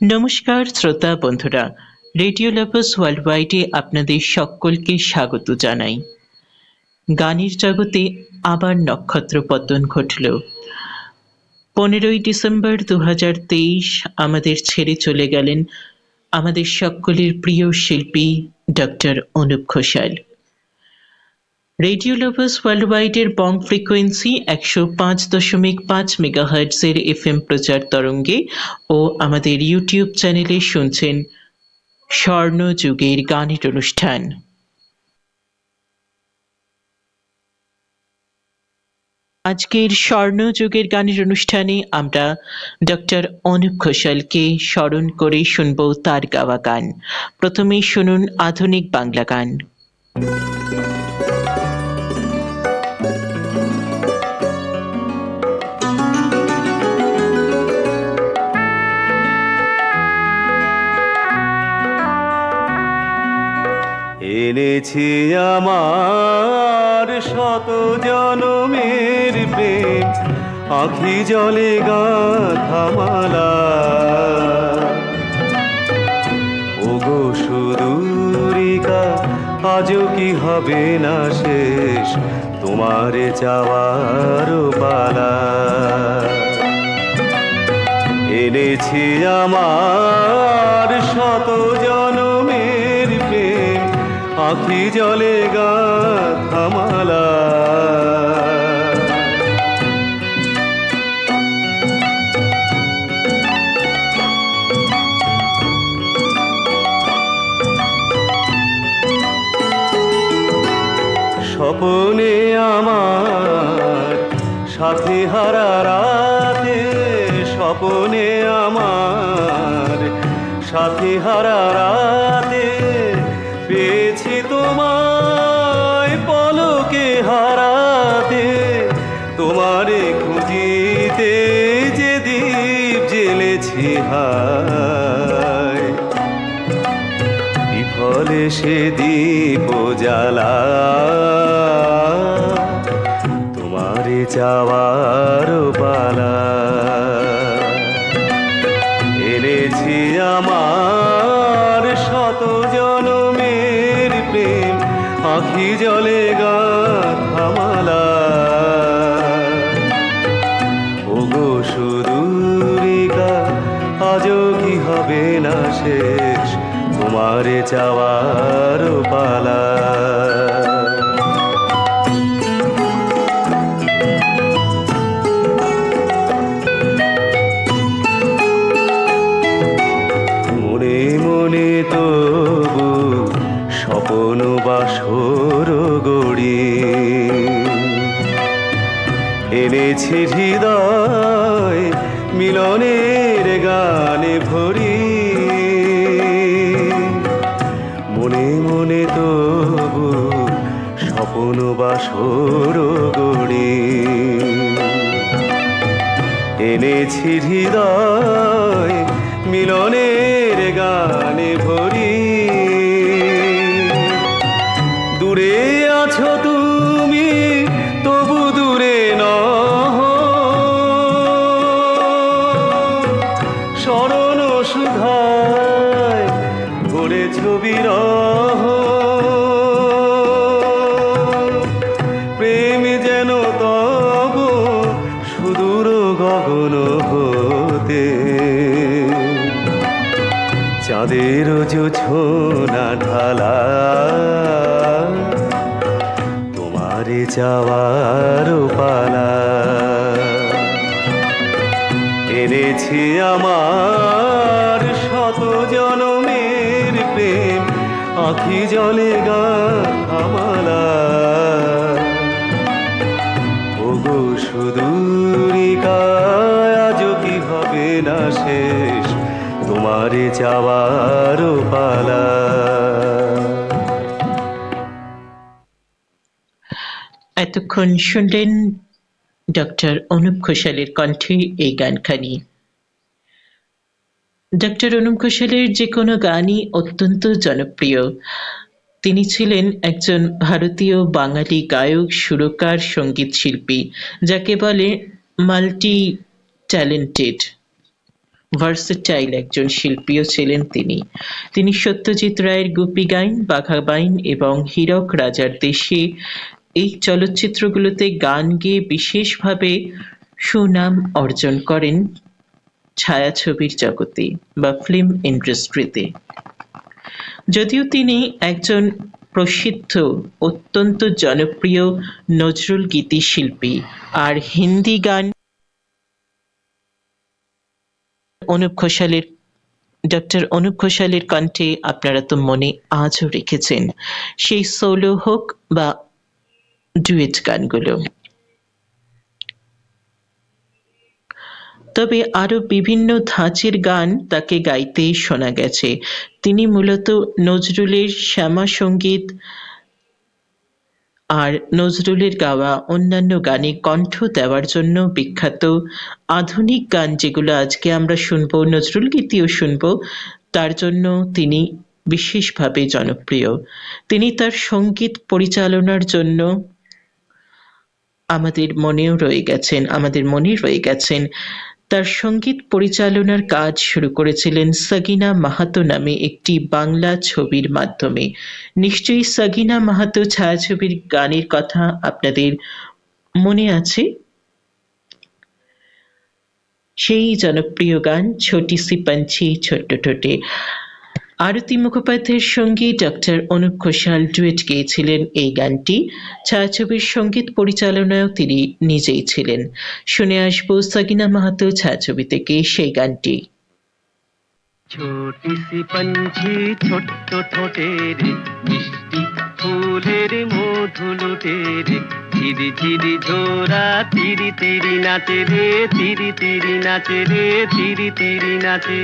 নমস্কার শ্রোতা বন্ধুরা, রেডিও লাভার্স ওয়ার্ল্ড ওয়াইডে আপনাদের সকলকে স্বাগত জানাই। গানের জগতে আবার নক্ষত্র পতন ঘটল। 15ই ডিসেম্বর 2023 আমাদের ছেড়ে চলে গেলেন আমাদের সকলের প্রিয় শিল্পী doctor Anup Ghoshal. Radio lovers world ওয়াইডের বং ফ্রিকোয়েন্সি 105.5 মেগাহার্টজের FM প্রচার তরঙ্গে ও আমাদের ইউটিউব চ্যানেলে শুনছেন স্বর্ণযুগের গানের অনুষ্ঠান। আজকের স্বর্ণযুগের গানের অনুষ্ঠানে আমরা ডক্টর অনুপ ঘোষালকে স্মরণ করে শুনব তার গাওয়া গান। প্রথমেই শুনুন আধুনিক বাংলা গান। এনেছি আমার শত জনমের প্রেম, আঁখি জলে গাঁথা মালা। ওগো সুদূরিকা, আজও কি হবে না শেষ তোমারে চাওয়ার পালা। এনেছি আমার শত জনমের প্রেম, আঁখি জলে গাঁথা মালা। স্বপনে আমার সাথী হারা রাতে, স্বপনে আমার সাথী হারা রাতে পেয়েছি তোমায় পলকে হারাতে। তোমারে খুঁজিতে যে দীপ জ্বেলেছি হায়, বিফলে সে দীপ জ্বালা। তোমারে চাওয়ার পালা। এনেছি আমার শত জনমের প্রেম, আঁখি জলে গাঁথা মালা। ওগো সুদূরিকা, আজও কি হবে না শেষ তোমারে চাওয়ার পালা। মনে মনে তবু স্বপন বাসর গড়ি, এনেছি হৃদয় মিলনের গানে ভরি। মনে মনে তবু স্বপন বাসর গড়ি, এনেছি হৃদয় মিলনের গানে ভরি। দূরে আছো তুমি, তবু দূরে নহ, স্মরণ সুধায় ভরেছ বিরহ। প্রেম যেন তব সুদূর গগন হতে, চাঁদের জোছনা ঢালা। তোমারে চাওয়ার পালা। এনেছি আমার শত জনমের প্রেম, আঁখি জলে গাঁথা মালা। ওগো সুদূরিকা, আজও কি হবে না শেষ তোমারে চাওয়ার পালা। এতক্ষণ শুনলেন ডক্টর অনুপ ঘোষালের কণ্ঠে এই গানখানি। ডক্টর অনুপ ঘোষালের যে কোনো গানই অত্যন্ত জনপ্রিয়। তিনি ছিলেন একজন ভারতীয় বাঙালি গায়ক, সুরকার, সঙ্গীত শিল্পী, যাকে বলে মাল্টি ট্যালেন্টেড। ভার্সেটাইল একজন শিল্পীও ছিলেন তিনি। তিনি সত্যজিৎ রায়ের গুপি গাইন, বাঘা বাইন এবং হীরক রাজার দেশে এই চলচ্চিত্রগুলোতে গান গেয়ে বিশেষভাবে সুনাম অর্জন করেন ছায়াছবির জগতে বা ফিল্ম ইন্ডাস্ট্রিতে। যদিও তিনি একজন প্রসিদ্ধ, অত্যন্ত জনপ্রিয় নজরুল গীতি শিল্পী, আর হিন্দি গান ডক্টর অনুপ ঘোষালের কণ্ঠে আপনারা তো মনে আজও রেখেছেন সেই সোলো হোক বা ডুয়েট গানগুলো। তবে আরো বিভিন্ন ধাঁচের গান তাকে গাইতে শোনা গেছে। তিনি মূলত নজরুলের শ্যামা সঙ্গীত আর নজরুলের গাওয়া অন্যান্য গানে কণ্ঠ দেওয়ার জন্য বিখ্যাত। আধুনিক গান যেগুলো আজকে আমরা শুনবো, নজরুল গীতিও শুনবো, তার জন্য তিনি বিশেষভাবে জনপ্রিয়। তিনি তার সঙ্গীত পরিচালনার জন্য আমাদের মনে রয়ে গেছেন। তার সঙ্গীত পরিচালনার কাজ শুরু করেছিলেন সগিনা মাহাতো নামে একটি বাংলা ছবির মাধ্যমে। নিশ্চয়ই সগিনা মাহাতো ছায়াছবির গানের কথা আপনাদের মনে আছে। সেই জনপ্রিয় গান ছোটি সি পঞ্ছি ছোট্ট ঠোঁটে। আরতি মুখোপাধ্যায়ের সঙ্গে ডক্টর অনুপ ঘোষাল ডুয়েট গেয়েছিলেন এই গানটি। ছায়াছবির সঙ্গীত পরিচালনায়ও তিনি নিজেই ছিলেন। শুনে আসবো সগিনা মাহাতো ছায়াছবি থেকে সেই গানটি। ছোটি সি পঞ্ছি ছোট্ট ঠোঁটের মিষ্টি ফুলের মধু লুটের ঝিরি ঝিরি ঝোরা তিরি তিরি নাচে রে, তিরি তিরি নাচে রে, তিরি তিরি নাচে।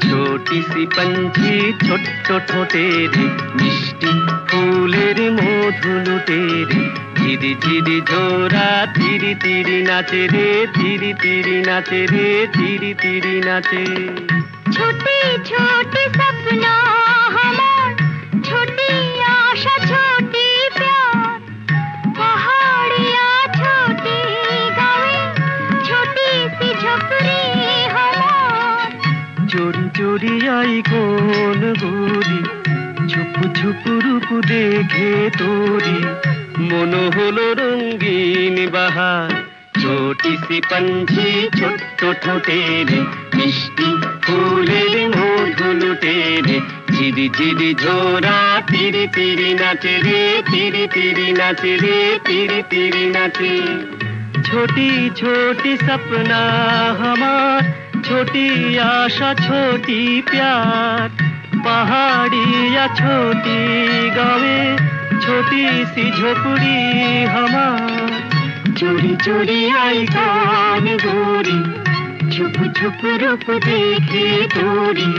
ছোটি সি পঞ্ছি ছোট্ট ঠোঁটের মিষ্টি ফুলের মধু লুটের ঝিরি ঝিরি ঝোরা তিরি তিরি নাচে রে, তিরি তিরি নাচে রে, তিরি তিরি নাচে। छोटी छोटी सपना हमार, छोटी आशा छोटी प्यार, पहाड़िया छोटी गावे, छोटी सी झोपड़ी हमार। चोरी चोरी आई कौन गोरी, छुप छुप रूप देखे तोरी, मन हलो रंगीन बहार। छोटी सी पंछी ছোট্ট ঠোঁটের মিষ্টি ফুলের মধু লুটের ঝিরি ঝিরি ঝোরা তিরি তিরি নাচে রে, তিরি তিরি নাচে রে, তিরি তিরি নাচে। छोटी छोटी सपना हमार, छोटी आशा छोटी प्यार, पहाड़िया छोटी गावे, छोटी सी झोपड़ी हमार। चोरी चोरी आई कौन गोरी, छुप छुप रूप देखे तोरी,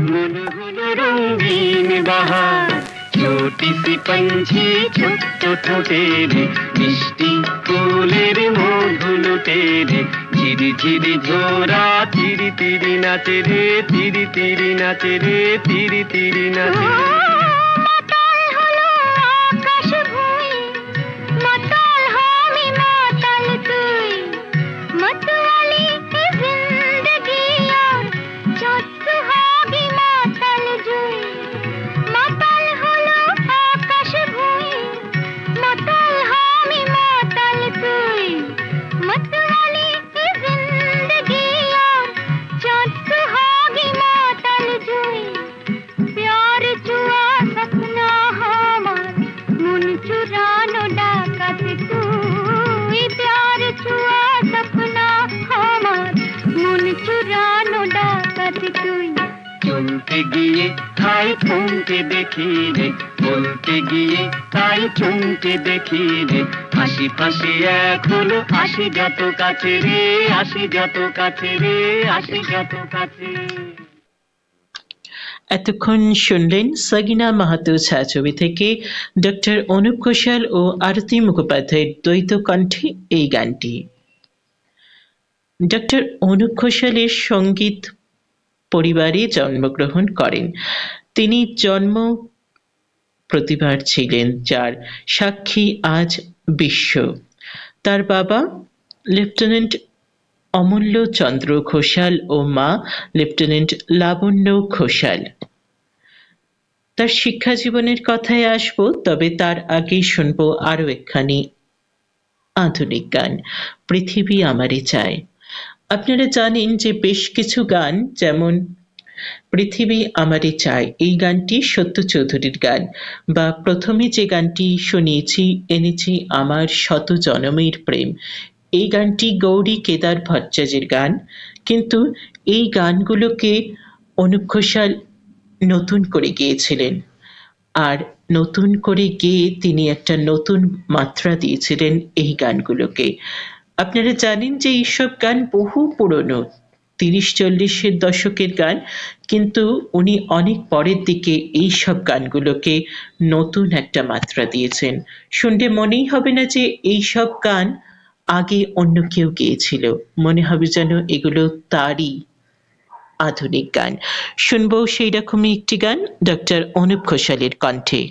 मन हलो रंगीन बहार। छोटी सी पंछी ছোট্ট ঠোঁটের মিষ্টি ফুলের মধু লুটের ঝিরি ঝিরি ঝোরা তিরি তিরি নাচে রে, তিরি তিরি নাচে রে, তিরি তিরি নাচে। মাতাল হলো আকাশ ভুঁই, মাতাল হমি মাতাল তুই, मतवाली की जिंदगी और चोट होगी माताल जुई। माताल हलो आकाश भुई, माताल हमी माताल तुई, मतवाली की जिंदगी और चोट होगी माताल जुई। प्यार जुआ सपना हमार, मन चुरानो डाकत तुई। प्यार जुआ सपना हमार, मन चुरानो डाकत तुई। চলতে গিয়ে তাই থমকে দেখি রে, বলতে গিয়ে তাই চমকে দেখি রে, হাসি ফাঁসি এক হলো আসি যত কাছে রে, আসি যত কাছে রে, আসি যত কাছে। এতক্ষণ শুনলেন সগিনা মাহাতো ছায়াছবি থেকে ডক্টর অনুপ ঘোষাল ও আরতি মুখোপাধ্যায়ের দ্বৈত কণ্ঠে এই গানটি। ডক্টর অনুপ ঘোষালের সঙ্গীত পরিবারে জন্মগ্রহণ করেন। তিনি জন্ম প্রতিভার ছিলেন, যার সাক্ষী আজ বিশ্ব। তার বাবা লেফটেন্যান্ট অমূল্য চন্দ্র ঘোষাল ও মা লেফটেন্যান্ট লাবণ্য ঘোষাল। তার শিক্ষা জীবনের কথায় আসবো, তবে তার আগে শুনবো আরো একখানি আধুনিক গান, পৃথিবী আমারে চায়। আপনারা জানেন যে বেশ কিছু গান, যেমন পৃথিবী আমারে চায়, এই গানটি সত্য চৌধুরীর গান, বা প্রথমে যে গানটি শুনিয়েছি, এনেছি আমার শত জনমের প্রেম, এই গানটি গৌরী কেদার ভট্টাচার্যের গান। কিন্তু এই গানগুলোকে অনুপ ঘোষাল নতুন করে গেয়েছিলেন, আর নতুন করে গেয়ে তিনি একটা নতুন মাত্রা দিয়েছিলেন এই গানগুলোকে। আপনারা জানেন যে এইসব গান বহু পুরনো, 30-40-এর দশকের গান, কিন্তু উনি অনেক পরের দিকে এই সব গানগুলোকে নতুন একটা মাত্রা দিয়েছেন। শুনলে মনেই হবে না যে এই সব গান আগে অন্য কেউ গেয়েছিল, মনে হবে যেন এগুলো তারই আধুনিক গান। শুনবো সেই রকমই একটি গান ডক্টর অনুপ ঘোষালের কণ্ঠে।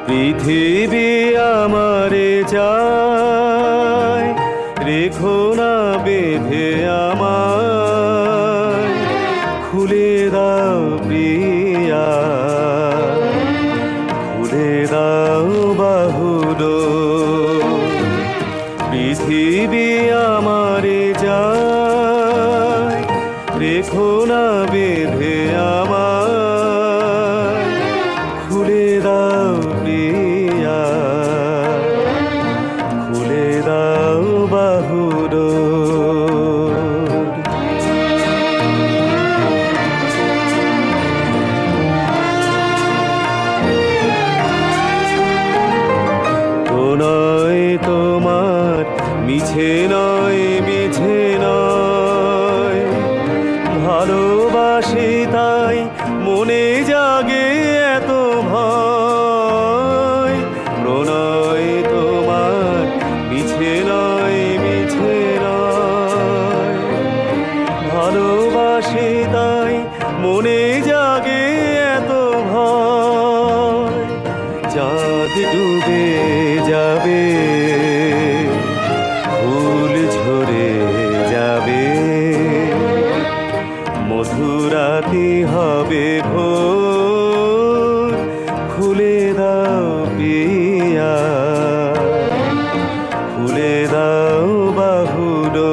পৃথিবী আমারে চায়, রেখো না বেঁধে আমায়, খুলে দাও প্রিয়া, খুলে দাও বাহুলো। পৃথিবী আমারে চায়, রেখো না বেঁধে আমায়, খুলে দাও প্রিয়া, খুলে দাও বাহুলো। তো নয় তোমার মিছে নয়, মিছে নয়, ভালোবাসি তাই মনে জাগে এত ভয়। প্রণয় তোমার মিছে নয়, মিছে নয়, ভালোবাসি তাই মনে জাগে এত ভয়। চাঁদ ডুবে যাবে, ফুল ঝরে যাবে, মধুরাতি হবে ভোর, খুলে দাও প্রিয়া, খুলে দাও বাহুলো।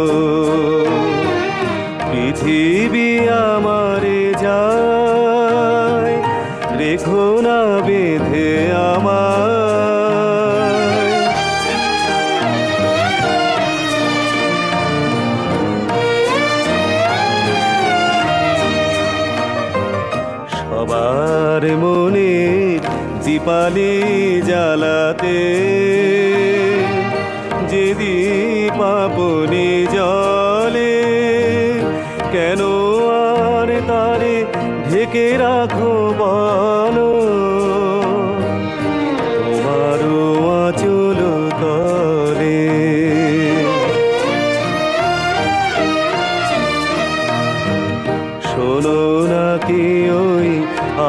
পৃথিবী আমারে যায়, রেখো না বেঁধে আমায়। সবার মনে দীপালি জ্বালাতে, যে দীপ আপনি জলে, কেন আর তারে ঢেকে রাখো বলো, তোমারও আঁচল তলে। শোনো নাকি ওই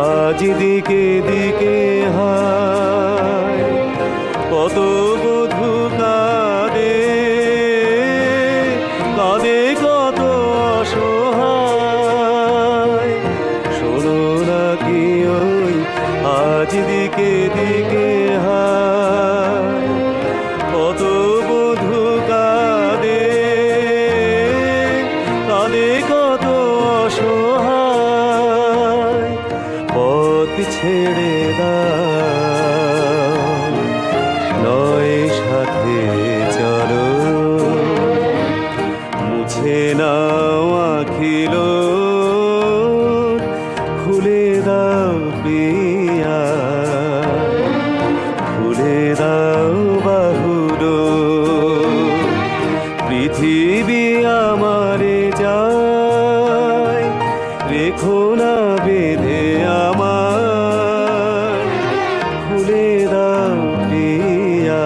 আজ দিকে দিকে হায়, কত বধূ কাঁদে, কাঁদে কত অসহায়। শোনো নাকি ওই আজ দিকে দিকে হায়, কত বধূ কাঁদে, কাঁদে কত অসহায়। পথ ছেড়ে দাও, নয় সাথে চলো, মুছে নাও আখিলো, খুলে দাও প্রিয়া, খুলে দাও বাহুলো। পৃথিবী আমারে রেখো না বেঁধে আমার, খুলে দাও প্রিয়া,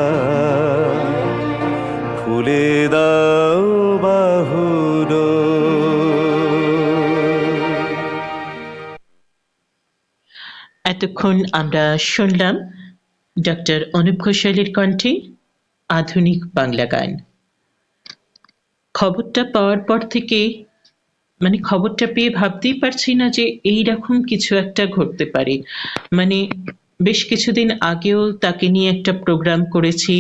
খুলে দাও বাহুডোর। এতক্ষণ আমরা শুনলাম ডক্টর অনুপ ঘোষালের কণ্ঠে আধুনিক বাংলা গান। খবরটা পাওয়ার পর থেকে খবরটা পেয়ে ভাবতেই পারছি না যে এইরকম কিছু একটা ঘটতে পারে। বেশ কিছুদিন আগেও তাকে নিয়ে একটা প্রোগ্রাম করেছি,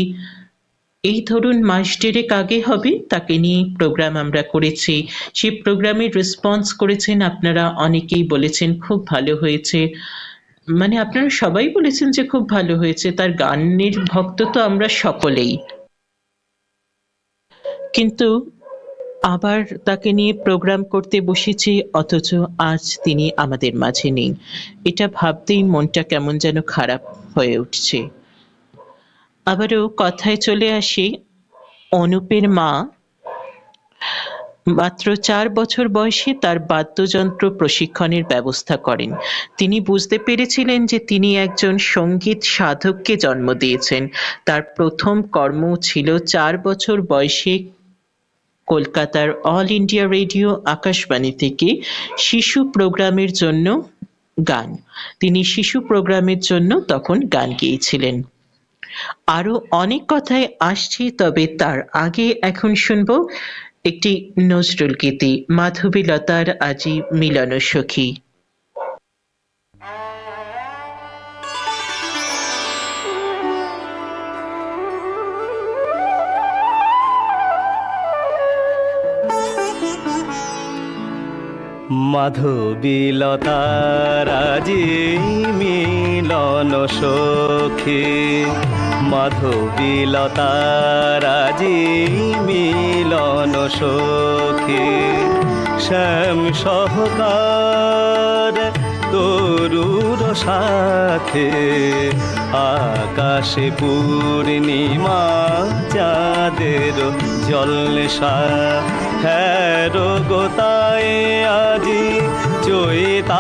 এই ধরুন মাস দেড়েক আগে হবে, তাকে নিয়ে প্রোগ্রাম আমরা করেছি। সেই প্রোগ্রামের রেসপন্স করেছেন আপনারা অনেকেই, বলেছেন খুব ভালো হয়েছে। আপনারা সবাই বলেছেন যে খুব ভালো হয়েছে, তার গানের ভক্ত তো আমরা সকলেই। কিন্তু আবার তাকে নিয়ে প্রোগ্রাম করতে বসেছি, অথচ আজ তিনি আমাদের মাঝে নেই। এটা ভাবতেই মনটা কেমন যেন খারাপ হয়ে উঠছে। আবারও কথায় চলে আসি, অনুপের মা মাত্র 4 বছর বয়সে তার বাদ্যযন্ত্র প্রশিক্ষণের ব্যবস্থা করেন। তিনি বুঝতে পেরেছিলেন যে তিনি একজন সঙ্গীত সাধককে জন্ম দিয়েছেন। তার প্রথম কর্ম ছিল 4 বছর বয়সে কলকাতার অল ইন্ডিয়া রেডিও আকাশবাণী থেকে শিশু প্রোগ্রামের জন্য গান। তিনি শিশু প্রোগ্রামের জন্য তখন গান গেয়েছিলেন। আরো অনেক কথায় আসছি, তবে তার আগে এখন শুনবো একটি নজরুল গীতি, মাধবীলতার আজি মিলন সখী। মাধবীলতার আজি মিলন সখী, মাধবীলতার আজি মিলন সখী, শ্যাম সহকার তরুর সাথে আকাশে পূর্ণিমা চাঁদের জলসা, হ্যারো গোতায় আজি চৈতালি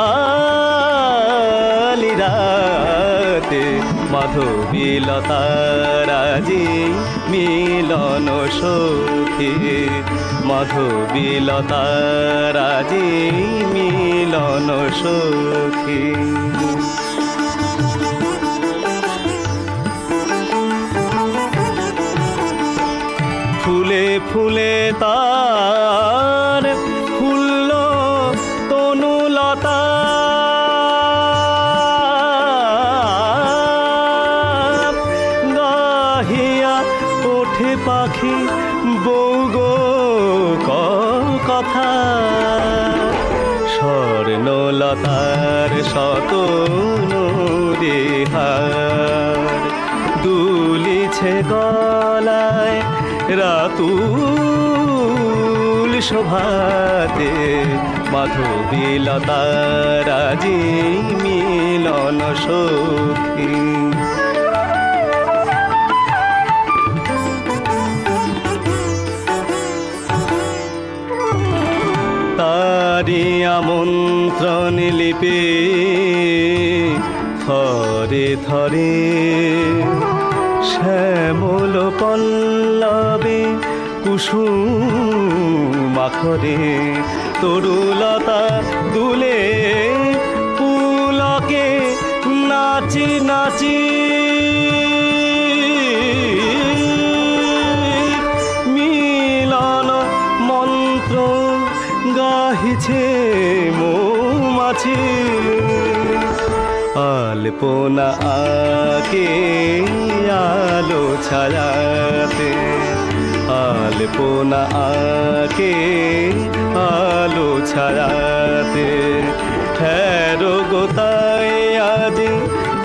রাতে, মাধবীলতার আজি মিলন সখী, মাধবীলতার আজি মিলন সখী। ফুলে ফুলে তার ফুল্ল তনুলতা, গাহিয়া ওঠে পাখি বৌগো কথা, স্বর্ণলতার শত রেহার দুলিছে গলায় রাতুল শোভাতে, মাধবীলতার আজি মিলন সখী। তারি আমন্ত্রণ লিপে থরে থরে, শ্যামল পল্লবে কুসুম আখরে, তরুলতা দুলে পুলকে নাচি নাচি, মিলন মন্ত্র গাহিছে মৌমাছি, আলপনা আকে আলো ছায়াতে, আলপনা আকে আলো ছায়াতে, হ্যারো গোতায় আজি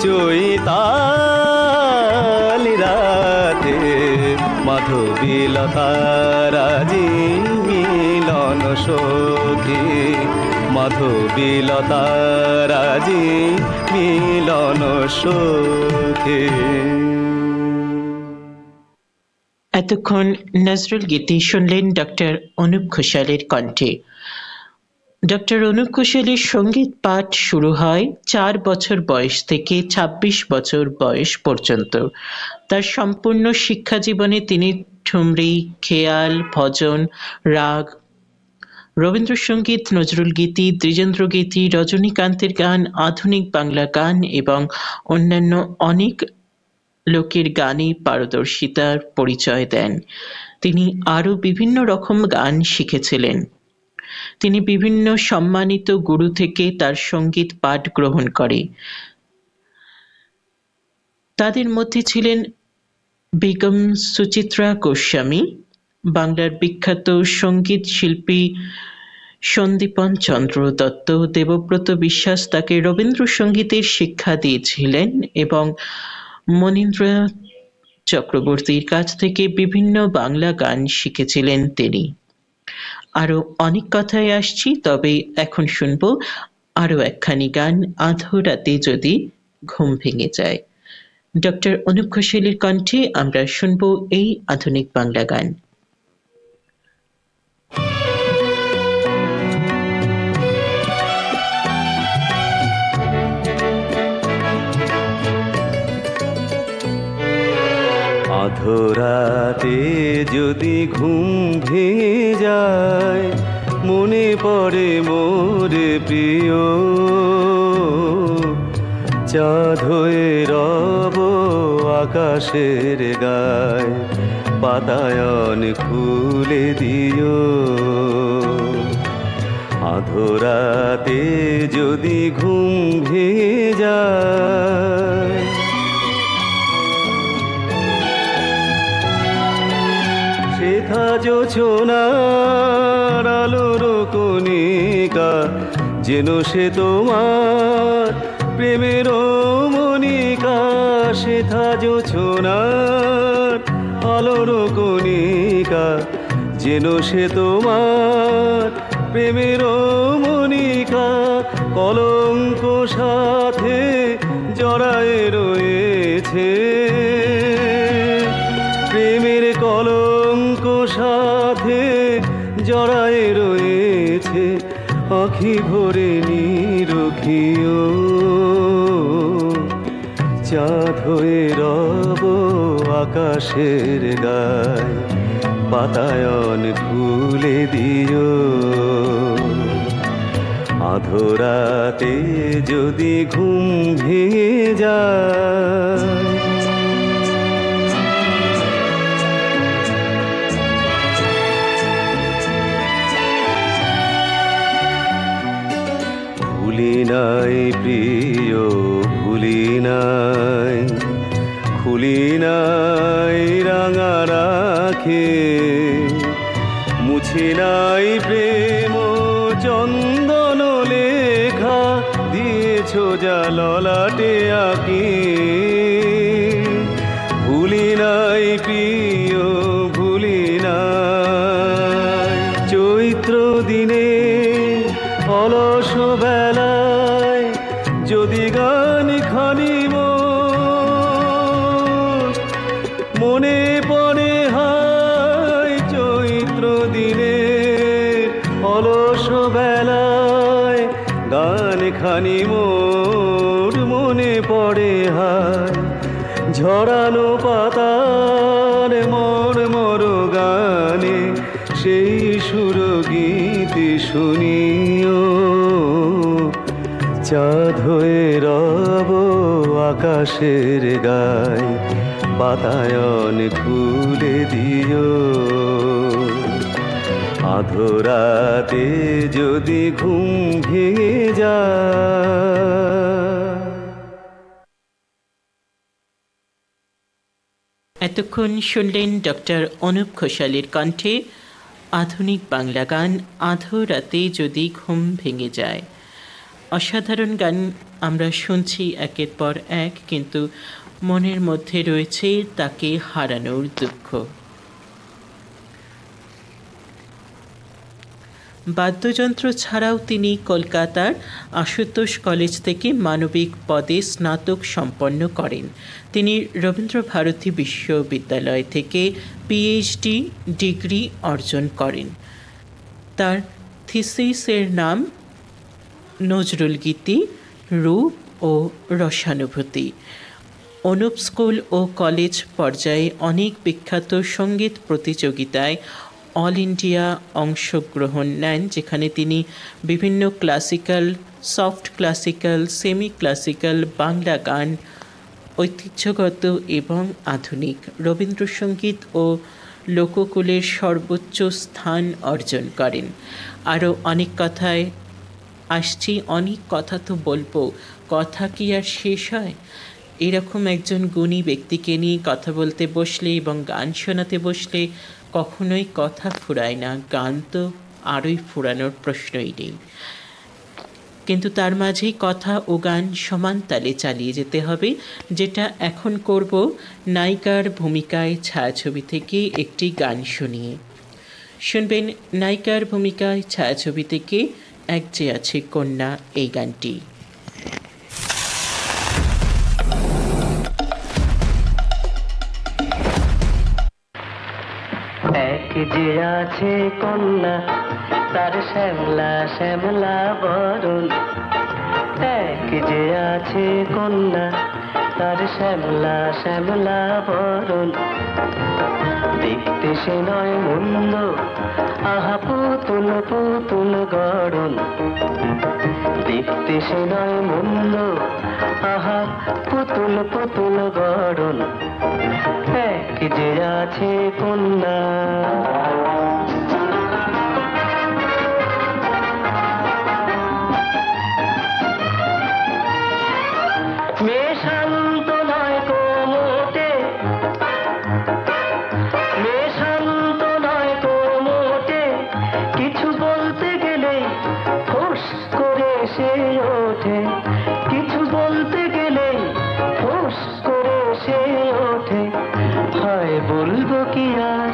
চৈতালি রাতে, মাধবীলতার আজি মিলন সখী, মাধবীলতার আজি মিলন সখী। এতক্ষণ নজরুল গীতি শুনলেন ডক্টর অনুপ ঘোষালের কণ্ঠে। ডক্টর অনুপ ঘোষালের সঙ্গীত পাঠ শুরু হয় 4 বছর বয়স থেকে 26 বছর বয়স পর্যন্ত। তার সম্পূর্ণ শিক্ষা জীবনে তিনি ঠুমরি, খেয়াল, ভজন, রাগ, রবীন্দ্রসঙ্গীত, নজরুল গীতি, দ্বিজেন্দ্র গীতি, রজনীকান্তের গান, আধুনিক বাংলা গান এবং অন্যান্য অনেক লোকের গানে পারদর্শিতার পরিচয় দেন। তিনি আরও বিভিন্ন রকম গান শিখেছিলেন। তিনি বিভিন্ন সম্মানিত গুরু থেকে তার সঙ্গীত পাঠ গ্রহণ করে। তাদের মধ্যে ছিলেন বেগম সুচিত্রা গোস্বামী, বাংলার বিখ্যাত সঙ্গীত শিল্পী সন্দীপন চন্দ্র দত্ত, দেবব্রত বিশ্বাস তাকে রবীন্দ্রসঙ্গীতের শিক্ষা দিয়েছিলেন এবং মনীন্দ্র চক্রবর্তীর কাছ থেকে বিভিন্ন বাংলা গান শিখেছিলেন তিনি। আরো অনেক কথায় আসছি, তবে এখন শুনবো আরো একখানি গান, আধো রাতে যদি ঘুম ভেঙে যায়। ডক্টর অনুপ ঘোষালের কণ্ঠে আমরা শুনবো এই আধুনিক বাংলা গান। আধরাতে যদি ঘুম ভেঙে যায়, মনে পড়ে মোর প্রিয়, চাঁদ হয়ে রব আকাশের গায়, বাতায়ন খুলে দিও। আধরাতে যদি ঘুম ভেঙে যায়, সেথা জোছনার আলোর কণিকা, যেন সে তোমার প্রেমের মনিকা। সেথা জোছনার আলোর কণিকা, যেন সে তোমার প্রেমের মনিকা। কলঙ্ক সাথে জড়ায় রয়েছে, প্রেমের কলঙ্ক সাথে জড়ায় রয়েছে। আখি ভরে নিরখিও, চাঁদ হয়ে রব আকাশের গায়, বাতায়ন খুলে দিও। আধরাতে যদি ঘুম ভেঙে যায়, ভুলি নাই প্রিয়, ভুলি নাই, খুলি নাই রাঙা রাখে, মুছি নাই প্রেম চন্দন লেখা, দিয়েছ যা ললাটে আঁকি। ভুলি নাই প্রিয়, ভুলি নাই, চৈত্র দিনে অলস বেলায় যদি গান খানি মনে পড়ে হায়। চৈত্র দিনে অলস বেলায় গান খানি মোর মনে পড়ে হায়। ঝরানো পাতার মর মর গানে সেই সুর গীতি শুনিও, চাঁদ হয়ে রব আকাশের গায়, বাতায়ন খুলে দিও। আধরাতে যদি ঘুম ভেঙে যায়। এতক্ষণ শুনলেন ডক্টর অনুপ ঘোষালের কণ্ঠে আধুনিক বাংলা গান, আধো রাতে যদি ঘুম ভেঙে যায়। অসাধারণ গান আমরা শুনছি একের পর এক, কিন্তু মনের মধ্যে রয়েছে তাকে হারানোর দুঃখ। বাদ্যযন্ত্র ছাড়াও তিনি কলকাতার আশুতোষ কলেজ থেকে মানবিক পদে স্নাতক সম্পন্ন করেন। তিনি রবীন্দ্রভারতী বিশ্ববিদ্যালয় থেকে পিএইচডি ডিগ্রি অর্জন করেন। তার থিসিসের নাম নজরুল গীতি, রূপ ও রসানুভূতি। অনুপ স্কুল ও কলেজ পর্যায়ে অনেক বিখ্যাত সঙ্গীত প্রতিযোগিতায় অল ইন্ডিয়া অংশগ্রহণ নেন, যেখানে তিনি বিভিন্ন classical, soft classical, semi classical, Bangla গান, ঐতিহ্যগত এবং আধুনিক, রবীন্দ্রসঙ্গীত ও লোককুলের সর্বোচ্চ স্থান অর্জন করেন। আরও অনেক কথায় আসছি, অনেক কথা তো বলবো, কথা কি আর শেষ হয়? এরকম একজন গুণী ব্যক্তিকে নিয়ে কথা বলতে বসলে এবং গান শোনাতে বসলে কখনোই কথা ফুরায় না, গান তো আরোই ফুরানোর প্রশ্নই নেই। কিন্তু তার মাঝেই কথা ও গান সমান তালে চালিয়ে যেতে হবে, যেটা এখন করব নায়িকার ভূমিকায় ছায়াছবি থেকে একটি গান শুনিয়ে। শুনবেন নায়িকার ভূমিকায় ছায়াছবি থেকে এক যে আছে কন্যা, এই গানটি। এক যে আছে কন্যা, তার শ্যামলা শ্যামলা বরণ। এক যে আছে কন্যা, তার শ্যামলা শ্যামলা বরণ। দেখতে সে নয় মন্দ, আহা পুতুল পুতুল গড়ন। দেখতে সে নয় মন্দ, আহা পুতুল পুতুল গড়ন। এক যে আছে কন্যা। মেয়ে শান্ত নয় কোমোটে, মেয়ে শান্ত নয় কোমোটে, কিছু বলতে গেলেই ফোঁস করে সে ওঠে। কিছু বলতে গেলেই ফোঁস করে সে ওঠে। হয় বলবো কি আর,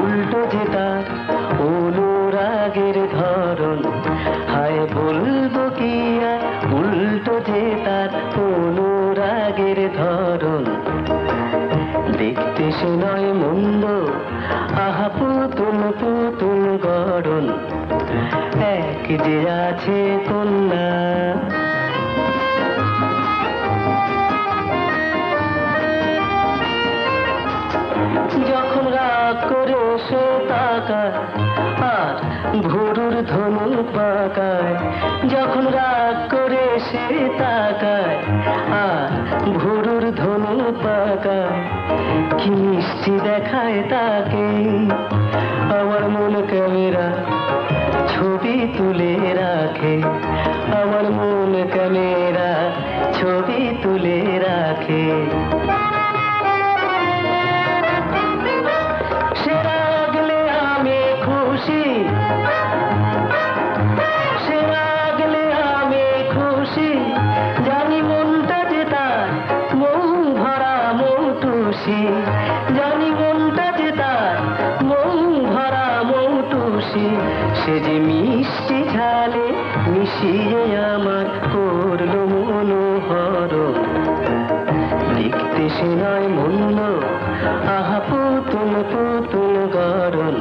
উল্টো যে তার অনুরাগের ধরন। হায় বলবো কি আর, উল্টো যে তার অনুরাগের ধরন। দেখতে সে নয় মন্দ, আহা পুতুল পুতুল গড়ন। এক যে আছে কন্যা। যখন রাগ করে সে তাকায় আর ভুরুর ধনু পাকায়। যখন রাগ করে সে তাকায় আর ভুরুর ধনু পাকায়। কি মিষ্টি দেখায় তাকে, আমার মন ক্যামেরা ছবি তুলে রাখে। আমার মন ক্যামেরা ছবি তুলে রাখে। সে রাগলে আমি খুশি, সে রাগলে আমি খুশি। জানি মনটা যে তার মৌ ভরা মৌটুসি। জানি মনটা যে তার মৌ ভরা মৌটুসি। সে যে মিষ্টি ঝালে মিশিয়ে আমার করলো মনোহরণ। দেখতে সে নয় মন্দ, আহা পুতুল পুতুল গড়ন।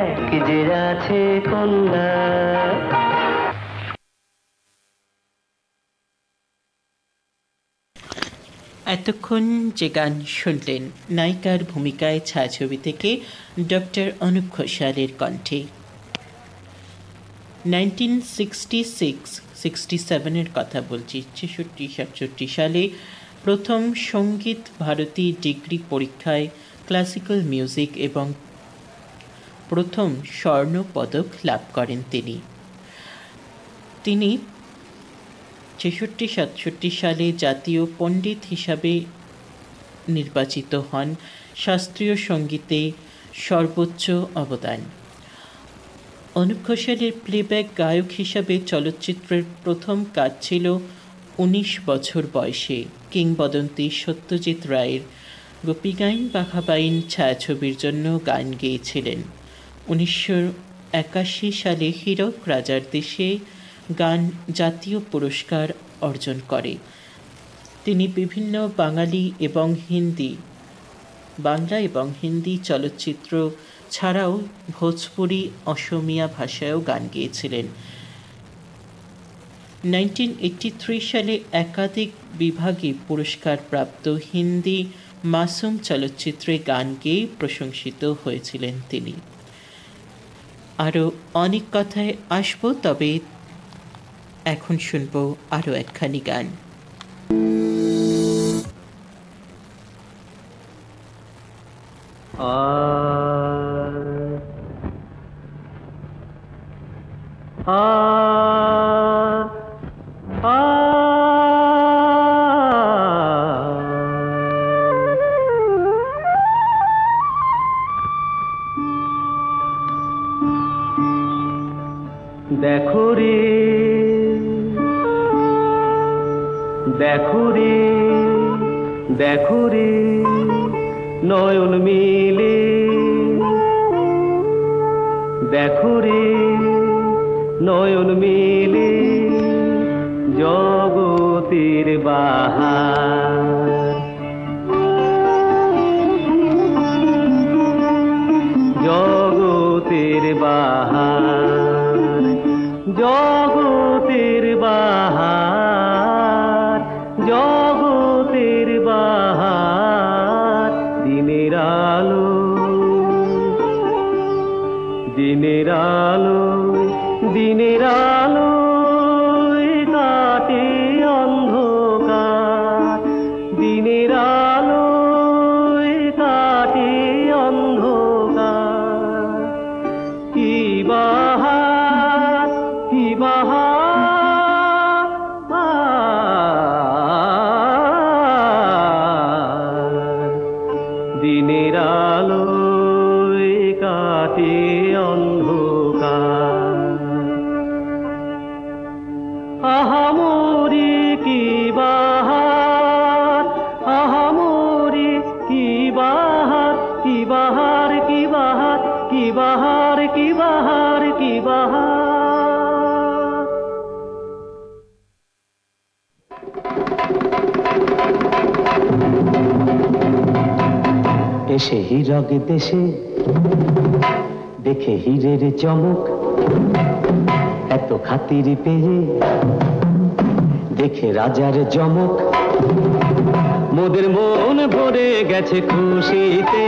এক যে আছে কন্যা। এতক্ষণ যে গান শুনলেন নায়িকার ভূমিকায় ছায়াছবি থেকে ডক্টর অনুপ ঘোষালের কণ্ঠে। 1966-67 কথা বলছি, 66-67 সালে প্রথম সঙ্গীত ভারতী ডিগ্রি পরীক্ষায় ক্লাসিক্যাল মিউজিক এবং প্রথম স্বর্ণ পদক লাভ করেন তিনি। 66-67 সালে জাতীয় পণ্ডিত হিসাবে নির্বাচিত হন। শাস্ত্রীয় সঙ্গীতে সর্বোচ্চ অবদান। অনুপ ঘোষালের প্লেব্যাক গায়ক হিসাবে চলচ্চিত্রের প্রথম কাজ ছিল 19 বছর বয়সে কিংবদন্তি সত্যজিৎ রায়ের গোপীগাইন বাঘাবাইন ছায়াছবির জন্য গান গেয়েছিলেন। 1981 সালে হীরক রাজার দেশে গান জাতীয় পুরস্কার অর্জন করে। তিনি বিভিন্ন বাংলা এবং হিন্দি চলচ্চিত্র ছাড়াও ভোজপুরি অসমিয়া ভাষায়ও গান গেয়েছিলেন। 1983 সালে একাধিক বিভাগে পুরস্কারপ্রাপ্ত হিন্দি মাসুম চলচ্চিত্রে গান গেয়ে প্রশংসিত হয়েছিলেন তিনি। আরও অনেক কথায় আসবো, তবে এখন শুনবো আরও একখানি গান। দেখো রে দেখো রে দেখো রে নয়ন মিলে, দেখো রে নয়ন মিলে জগতের বাহার, জগতের বাহার, জগতের বাহার, জগতের বাহার। দিনের আলো, দিনের আলো, দিনের আলো কাটে অন্ধকার, দিনের আলো কাটে অন্ধকার। কি বাহার, কি বাহার, দিনের আলো কাটে অন্ধকার। আহামরি কি বাহার, আহামরি কি বাহার, কি বাহার, কি বাহার, কি বাহার, কি বাহার, কি বাহার। এসে হীরক দেশে দেখে হীরের চমক, এত খাতির পেয়ে দেখে রাজার জমক। মোদের মন ভরে গেছে খুশিতে,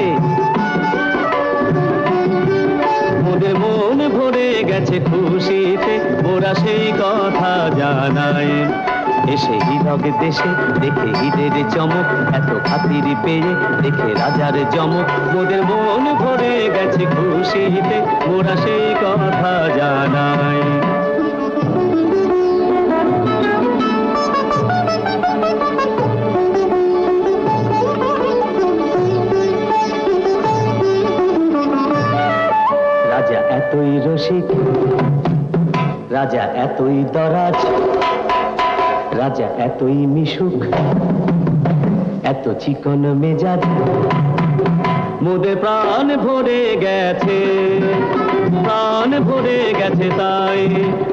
মোদের মন ভরে গেছে খুশিতে, ওরা সেই কথা জানায়। এসে হীরক দেশে দেখে হীরের চমক, এত খাতির পেয়ে দেখে রাজার জমক। মোদের মন ভরে গেছে খুশিতে, ওরা সেই কথা জানায়। রাজা এতই রসিক, রাজা এতই দরাজ, রাজা এতই মিশুক, এত চিকন মেজাজ। মোদের প্রাণ ভরে গেছে, প্রাণ ভরে গেছে, তাই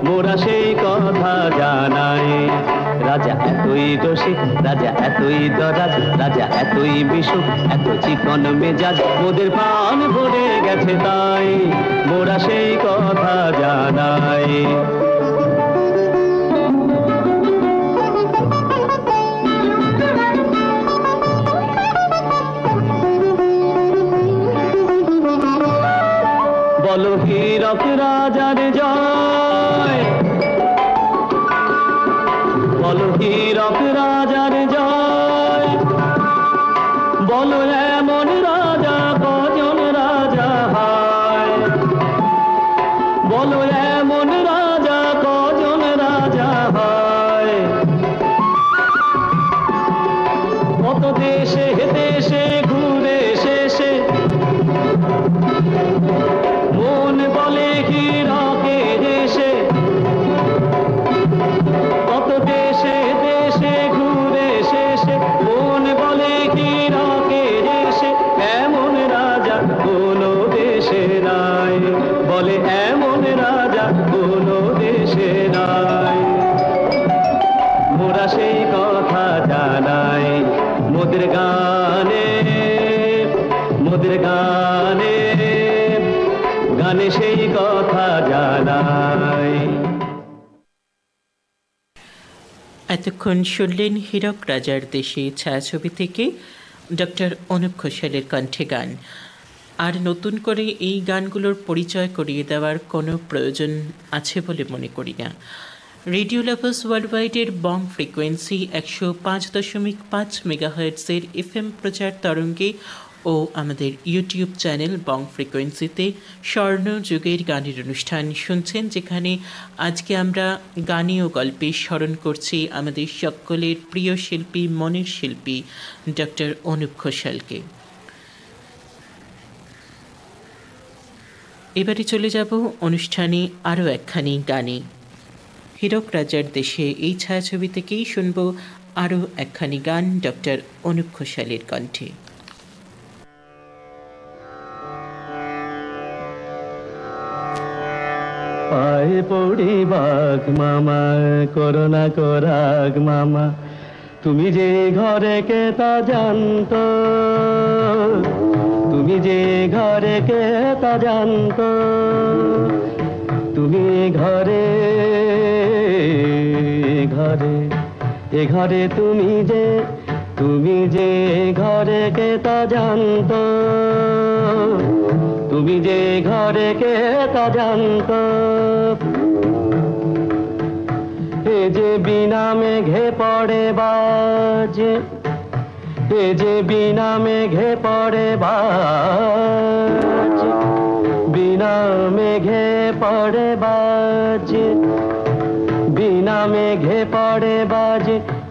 মোরা সেই কথা জানাই। রাজা এতই রসিক, রাজা এতই দরাজ, রাজা এতই মিশুক, এত চিকন মেজাজ। মোদের প্রাণ ভরে গেছে, তাই মোরা সেই কথা জানাই। বলো হীরক রাজার জয়, বলো হীরক রাজার জয়। বলো এমন রাজা কজন রাজা হয়, বলো এমন রাজা কজন রাজা হয়। কত দেশে দেশে ঘুরে শেষে মন বলে হীরকে দেশে, কত দেশে দেশে ঘুরে শেষে মন বলে হীরকে দেশে। এমন রাজা কোনো দেশে নাই, বলে এমন রাজা কোনো দেশে নাই। মোরা সেই কথা জানাই মোদের গানে, মোদের গানে গানে সেই কথা জানায়। এতক্ষণ শুনলেন হীরক রাজার দেশে ছায়াছবি থেকে ডক্টর অনুপ ঘোষালের কণ্ঠে গান। আর নতুন করে এই গানগুলোর পরিচয় করিয়ে দেওয়ার কোনো প্রয়োজন আছে বলে মনে করি না। রেডিও লাভার্স ওয়ার্ল্ডওয়াইডের বং ফ্রিকোয়েন্সি 105.5 মেগাহার্টজের FM প্রচার তরঙ্গে ও আমাদের ইউটিউব চ্যানেল বং ফ্রিকোয়েন্সিতে স্বর্ণযুগের গানের অনুষ্ঠান শুনছেন, যেখানে আজকে আমরা গানে ও গল্পে স্মরণ করছি আমাদের সকলের প্রিয় শিল্পী, মনের শিল্পী ডক্টর অনুপ ঘোষালকে। এবারে চলে যাব অনুষ্ঠানে আরও একখানি গানে। হীরক রাজার দেশে এই ছায়াছবি থেকেই শুনব আরও একখানি গান ডক্টর অনুপ ঘোষালের কণ্ঠে। পায়ে পড়ি বাঘ মামা, করোনা করাগ মামা, তুমি যে ঘরে কে তা জানতো, তুমি যে ঘরে কে তা জানতো, তুমি ঘরে ঘরে এ ঘরে তুমি যে ঘরে কে তা জানতো, তুমি যে ঘরে কে তা জানতো। এ যে বিনা মেঘে পড়ে বাজ, এ যে বিনা মেঘে পড়ে বাজ, বিনা মেঘে পড়ে বাজ, বিনা মেঘে পড়ে বাজ,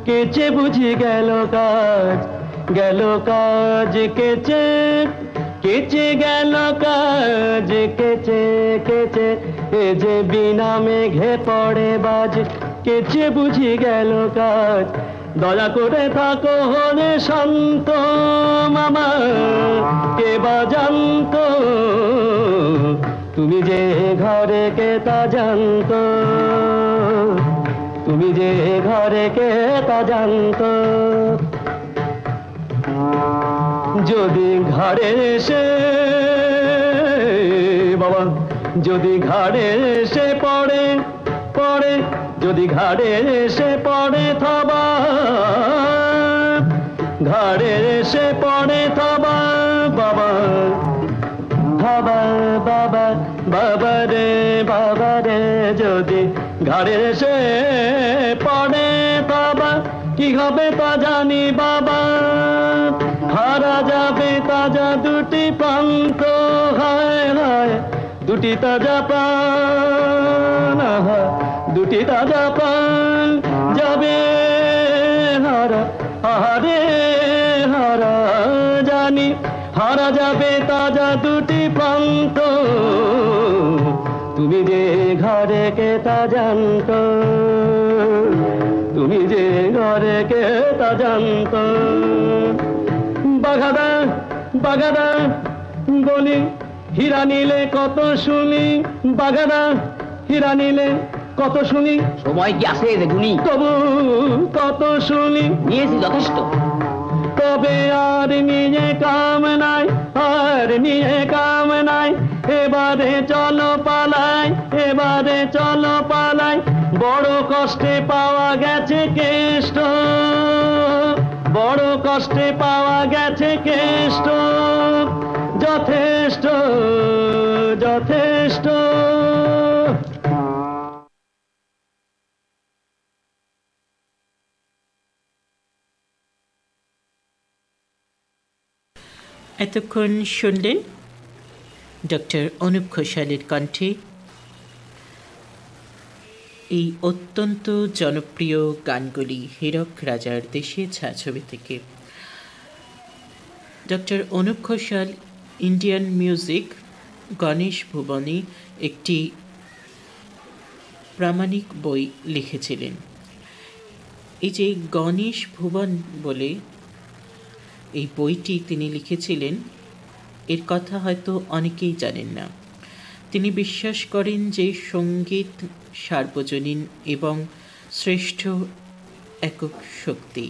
কেচে বুঝি গেল কাজ, গেল কাজ কেচে, কেচে গেল কাজ কেচে কেচে। এ যে বিনা মেঘে পড়ে বাজ, কেচে বুঝি গেল কাজ। দয়া করে থাকো হলে শান্ত মামা, কে বা জানতো, তুমি যে ঘরে কে তা জানতো, তুমি যে ঘরে কে তা জানতো। যদি ঘাড়ে এসে বাবা, যদি ঘাড়ে এসে পড়ে পড়ে, যদি ঘাড়ে এসে পড়ে থাবা, ঘাড়ে এসে পড়ে থাবা বাবা, থাবা বাবা, বাবা রে, যদি ঘাড়ে এসে পড়ে থাবা, কি হবে তা জানি বাবা, হারা যাবে তাজা দুটি প্রান্ত, হায় হায় দুটি তাজা প্রাণ, দুটি তাজা প্রাণ যাবে হারা, হারে হারা জানি, হারা যাবে তাজা দুটি প্রান্ত, তুমি যে ঘরে কে তা জানতো, তুমি যে ঘরে কে তা জানতো। বাঘাদা বাঘাদা বলি, হীরা নিলে কত শুনি, বাঘাদা হীরা নিলে কত শুনি, সময় কি আছে দেখুনি, তবু কত শুনি, নিয়েছি যথেষ্ট। তবে আর নিয়ে কাম নাই, আর নিয়ে কাম নাই, এবারে চলো পালাই, এবারে চলো পালাই, বড় কষ্টে পাওয়া গেছে কেষ্ট, বড় কষ্টে পাওয়া গেছে কেষ্ট, যথেষ্ট যথেষ্ট। এতক্ষণ শুনলেন ডক্টর অনুপ ঘোষালের কণ্ঠে এই অত্যন্ত জনপ্রিয় গানগুলি হীরক রাজার দেশে ছায়াছবি থেকে। Doctor Anup Ghoshal Indian music Ganesh ভুবনে একটি প্রামাণিক বই লিখেছিলেন। এই যে গণেশ ভুবন বলে এই বইটি তিনি লিখেছিলেন, এর কথা হয়তো অনেকেই জানেন না। তিনি বিশ্বাস করেন যে সঙ্গীত সার্বজনীন এবং শ্রেষ্ঠ একক শক্তি।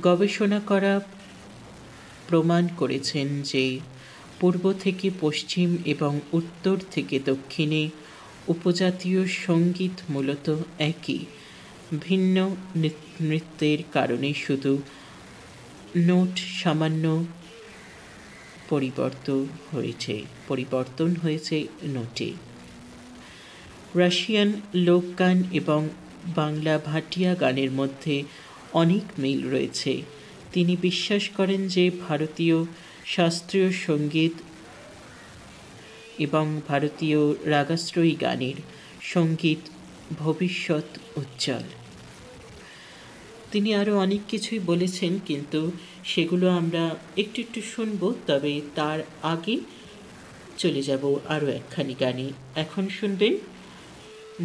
গবেষণা করা প্রমাণ করেছেন যে পূর্ব থেকে পশ্চিম এবং উত্তর থেকে দক্ষিণে উপজাতীয় সঙ্গীত মূলত একই, ভিন্ন নৃত্যের কারণে শুধু নোট সামান্য পরিবর্তন হয়েছে নোটে। রাশিয়ান লোকগান এবং বাংলা ভাটিয়া গানের মধ্যে অনেক মিল রয়েছে। তিনি বিশ্বাস করেন যে ভারতীয় শাস্ত্রীয় সঙ্গীত এবং ভারতীয় রাগাশ্রয়ী গানের সঙ্গীত ভবিষ্যৎ উজ্জ্বল। তিনি আরও অনেক কিছুই বলেছেন, কিন্তু সেগুলো আমরা একটু একটু শুনব। তবে তার আগে চলে যাব আরও একখানি গানে। এখন শুনবেন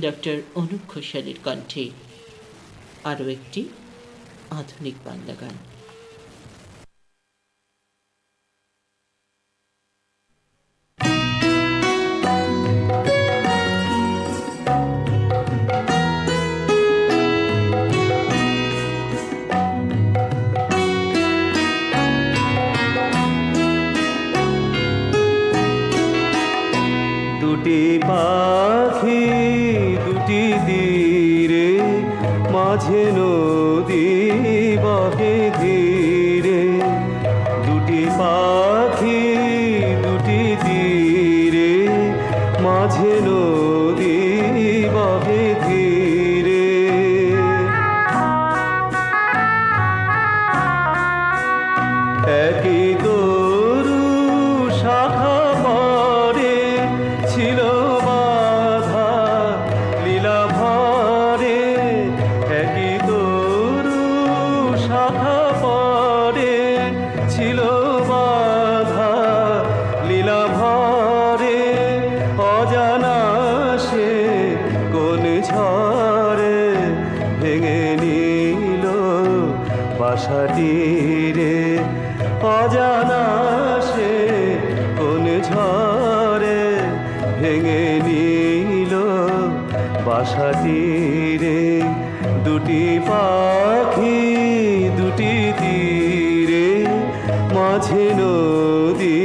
ডক্টর অনুপ ঘোষালের কণ্ঠে আরও একটি আধুনিক বাংলা গান। দুটি পাখি দুটি তীরে, মাঝে নদী বহে ধীরে। দুটি পাখি দুটি তীরে, মাঝে নদী বহে ধীরে। একই তরু শাখা পরে ছিল বাধা লীলা ভরে। একই তরু শাখা পরে ছিল বাধা লীলা ভরে। অজানা সে কোন ঝড়ে ভেঙে নিল বাসাটি রে। অজানা সে কোন ঝড়ে ভেঙে নিল বাসাটি রে। দুটি পাখি দুটি তীরে, মাঝে নদী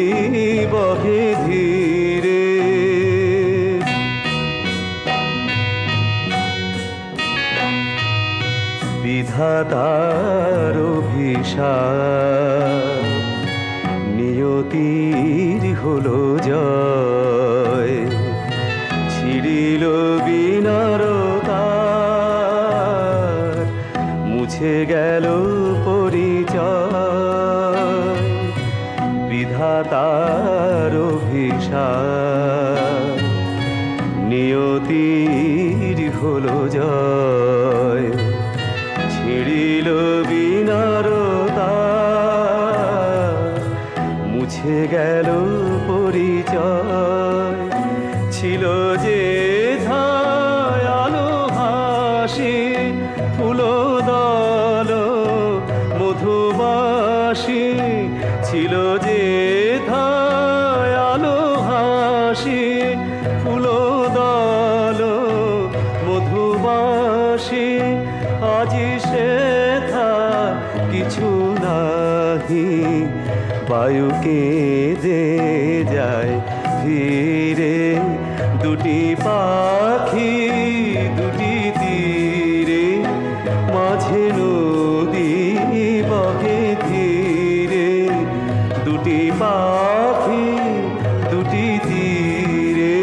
বহে ধীরে। বিধাতার অভিশাপ, নিয়তির হলো জয়। ছিড়িল বিনারতার, মুছে গেল পরিচয়। বিধাতার অভিশাপ, নিয়তির হলো জয়। ছিড়িল বিনারতার, মুছে গেল পরিচয়। ছিল যে ধায় আলো হাসি, ফুল দল মধুবাসী। ছিল যে ধায় আলো হাসি, ফুল দল মধুবাসী। আজি সে থা কিছু নাহি, বায়ুকে দে যায় ফিরে। দুটি পাখি দুটি তীরে, মাঝে নদী বহে ধীরে। দুটি পাখি দুটি তীরে।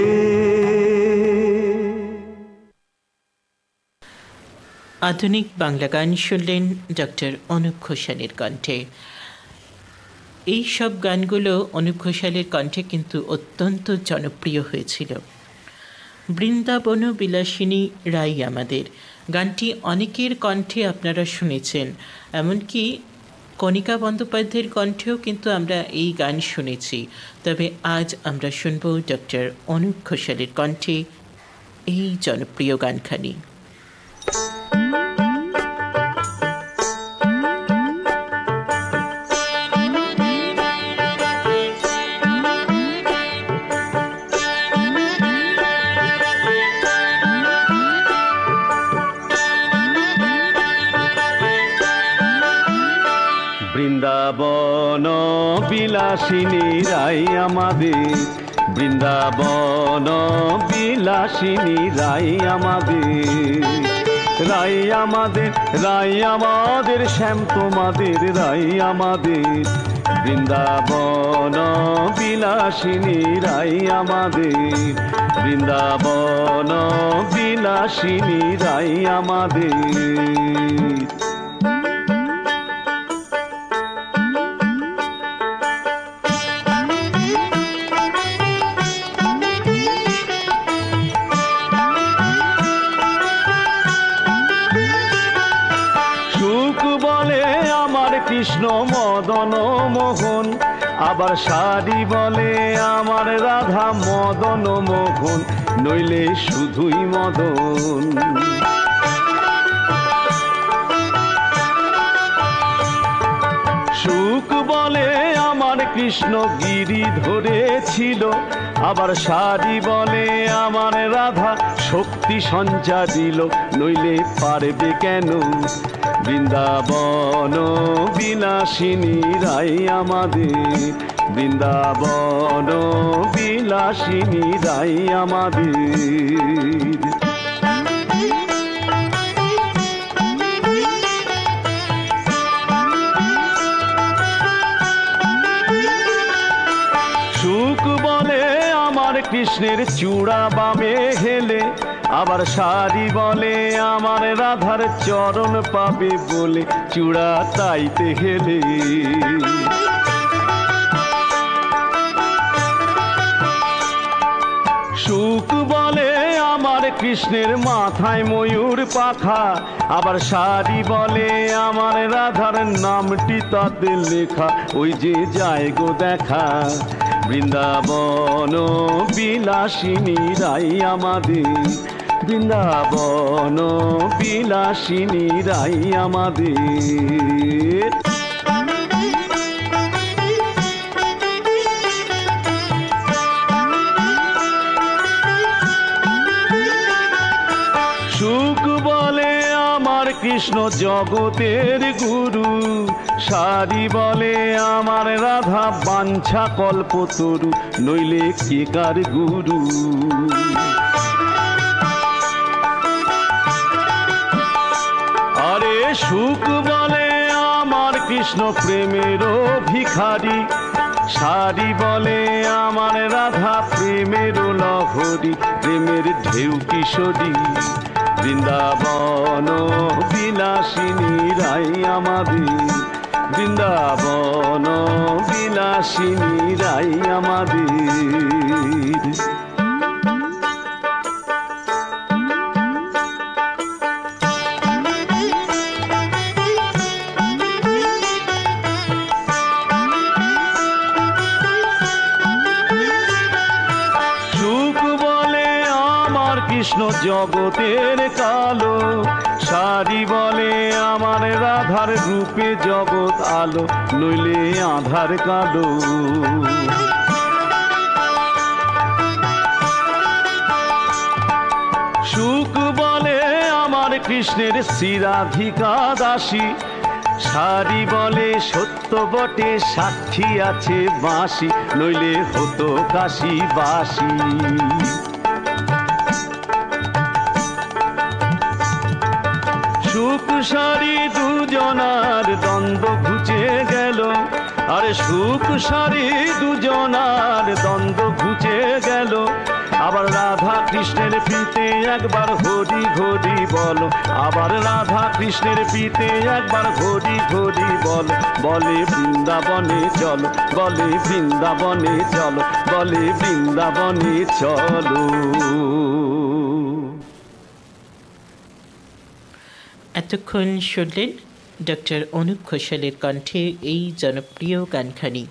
আধুনিক বাংলা গান শুনলেন ডক্টর অনুপ ঘোষালের কণ্ঠে। এই সব গানগুলো অনুপ ঘোষালের কণ্ঠে কিন্তু অত্যন্ত জনপ্রিয় হয়েছিল। বৃন্দাবন বিলাসিনী রাই আমাদের গানটি অনেকের কণ্ঠে আপনারা শুনেছেন, এমনকি কণিকা বন্দ্যোপাধ্যায়ের কণ্ঠেও কিন্তু আমরা এই গান শুনেছি। তবে আজ আমরা শুনব ডক্টর অনুপ ঘোষালের কণ্ঠে এই জনপ্রিয় গানখানি। বৃন্দা বৃন্দাবন বিলাসিনী রাই আমাদের, বৃন্দাবন বিলাসিনী রাই আমাদের, রাই আমাদের, রাই আমাদের, শ্যাম তোমাদের রাই আমাদের, বৃন্দাবন বিলাসিনী রাই আমাদের, বৃন্দাবন বিলাসিনী রাই আমাদের। কৃষ্ণ মদন মোহন, আবার শাড়ি বলে আমার রাধা মদন মোহন, নইলে শুধুই মদন। সুখ বলে আমার কৃষ্ণ গিরি ধরেছিল, আবার শাড়ি বলে আমার রাধা শক্তি সঞ্চার দিল, নইলে পারবে কেন? বৃন্দাবন বিলাসিনী রাই আমাদের, বৃন্দাবন বিলাসিনী রাই আমাদের। সুখ বলে আমার কৃষ্ণের চূড়া বামে হেলে, আবার শাড়ি বলে আমার রাধার চরণ পাবে বলে চূড়া তাইতে হেলে। সুখ বলে আমার কৃষ্ণের মাথায় ময়ূর পাখা, আবার শাড়ি বলে আমার রাধার নামটি তাতে লেখা, ওই যে যায় গো দেখা। বৃন্দাবন বিলাসিনী রাই আমাদের, বৃন্দাবন বিলাসিনী রাই আমাদের। সুখ বলে আমার কৃষ্ণ জগতের গুরু, শাড়ি বলে আমার রাধা বাঞ্ছা কল্পতরু, নইলে কে কার গুরু? আরে সুখ বলে আমার কৃষ্ণ প্রেমেরও ভিখারি, শাড়ি বলে আমার রাধা প্রেমেরও লহরী, প্রেমের ঢেউ কিশোরী। বৃন্দাবন বিলাসিনী রাই আমাদের, বৃন্দাবন বিলাসিনী রাই আমাদের। কৃষ্ণ জগতের কালো, শাড়ি বলে আমার রাধার রূপে জগৎ আলো, নইলে আধার কালো। সুখ বলে আমার কৃষ্ণের শ্রীরাধিকা দাসী, শাড়ি বলে সত্য বটে সাক্ষী আছে বাঁশি, নইলে হতো কাশি বাসি। সুখ শাড়ি দুজনার দ্বন্দ্ব ঘুচে গেল, আরে সুখ শাড়ি দুজনার দ্বন্দ্ব ঘুচে গেল, আবার রাধা কৃষ্ণের পিতে একবার হরি হরি বলো, আবার রাধা কৃষ্ণের পিতে একবার হরি হরি বলো, বলে বৃন্দাবনে চলো, বলে বৃন্দাবনে চলো, বলে বৃন্দাবনে চলো। এতক্ষণ শুনলেন ডক্টর অনুপ ঘোষালের কণ্ঠে এই জনপ্রিয় গানখানি।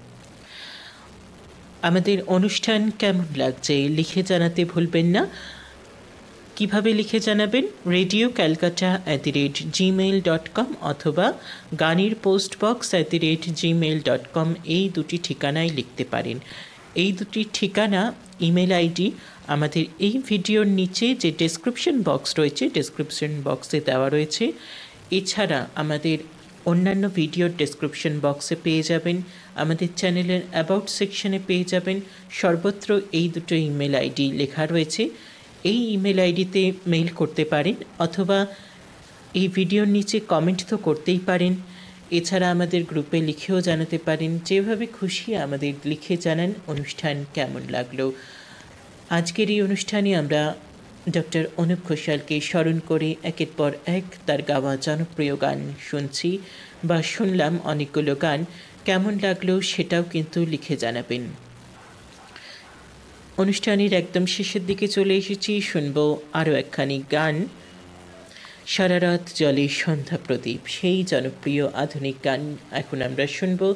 আমাদের অনুষ্ঠান কেমন লাগছে লিখে জানাতে ভুলবেন না। কিভাবে লিখে জানাবেন? radio@gmail.com অথবা গানের postbox@gmail.com এই দুটি ঠিকানায় লিখতে পারেন। এই দুটি ঠিকানা ইমেল আইডি আমাদের এই ভিডিওর নিচে যে ডেসক্রিপশন বক্স রয়েছে ডেসক্রিপশন বক্সে দেওয়া রয়েছে। এছাড়া আমাদের অন্যান্য ভিডিওর ডেসক্রিপশন বক্সে পেয়ে যাবেন, আমাদের চ্যানেলের অ্যাবাউট সেকশনে পেয়ে যাবেন। সর্বত্র এই দুটো ইমেল আইডি লেখা রয়েছে। এই ইমেল আইডিতে মেইল করতে পারেন অথবা এই ভিডিওর নিচে কমেন্ট তো করতেই পারেন। এছাড়া আমাদের গ্রুপে লিখেও জানাতে পারেন। যেভাবে খুশি আমাদের লিখে জানান অনুষ্ঠান কেমন লাগলো। আজকের এই অনুষ্ঠানে আমরা ডক্টর অনুপ ঘোষালকে স্মরণ করে একের পর এক তার গাওয়া জনপ্রিয় গান শুনছি বা শুনলাম। অনেকগুলো গান কেমন লাগলো সেটাও কিন্তু লিখে জানাবেন। অনুষ্ঠানের একদম শেষের দিকে চলে এসেছি, শুনবো আরও একখানি গান, সারা রাত জলে সন্ধ্যা প্রদীপ, সেই জনপ্রিয় আধুনিক গান এখন আমরা শুনবো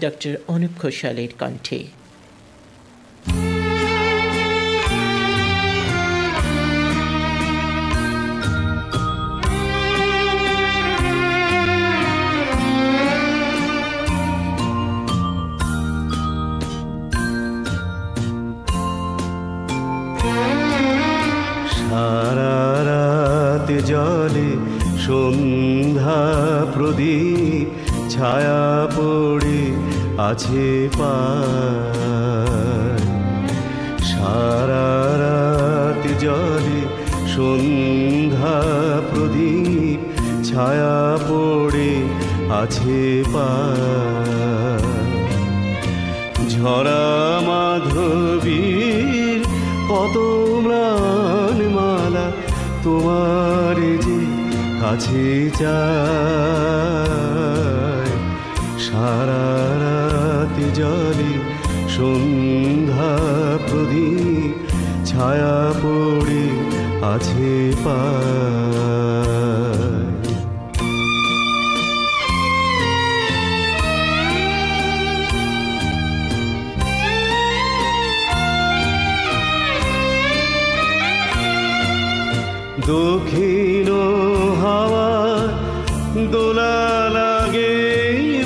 ডক্টর অনুপ ঘোষালের কণ্ঠে। সারা রাত জলে সন্ধ্যা প্রদীপ, ছায়া পড়ে আছে পায়। সারা রাত জলে সন্ধ্যা প্রদীপ, ছায়া পড়ে আছে পায়। ঝরা মাধবীর কত ম্লান মালা তোমার যে কাছে চায়। সারা রাত জলে সন্ধ্যা প্রদীপ, ছায়া পড়ে আছে পায়। দক্ষিণ হাওয়া দোলা লাগে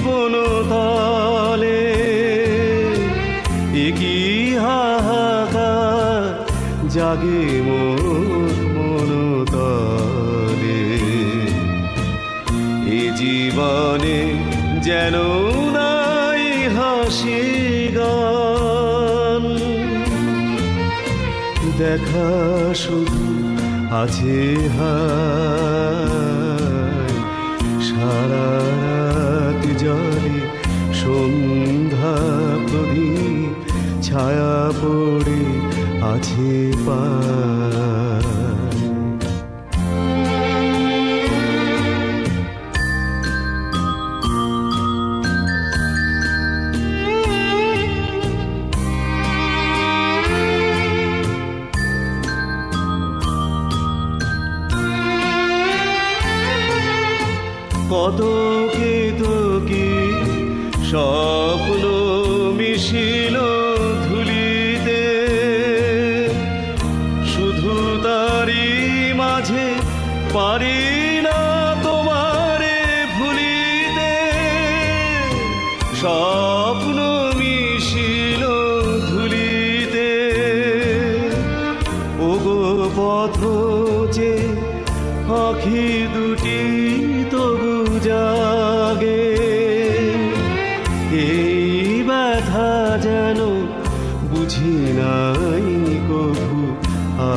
বনতলে, একই হাহাকার জাগে মোর মনতলে। এ জীবনে যেন নাই হাসি গান, দেখা শুধু আছে হায়। সারা রাত জলে সন্ধ্যা প্রদীপ, ছায়া পড়ে আছে পায়। কত কেতকী স্বপ্ন মিশিল ধুলিতে, শুধু তারি মাঝে পারি না তোমারে ভুলিতে। স্বপ্ন মিশিল ধুলিতে, ওগো পথ যে আঁখি দুটি তবু জাগে। এই ব্যথা যেন বুঝি নাই কভু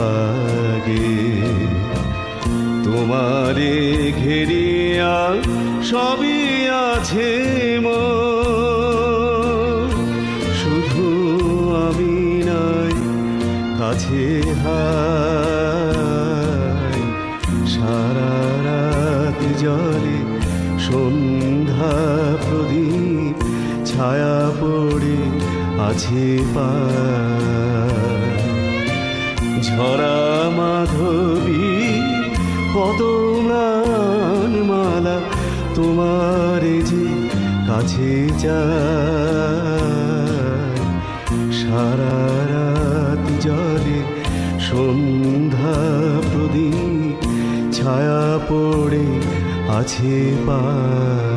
আগে। তোমারে ঘেরিয়া সবই আছে মোর, শুধু আমি নাই কাছে হায়। সারা রাত জলে সন্ধ্যা প্রদীপ, ছায়া পড়ে আছে পায়। ঝরা মাধবী কত ম্লান মালা তোমার যে কাছে চায়। সারা রাত জলে সন্ধ্যা প্রদীপ, ছায়া পড়ে আছে পায়।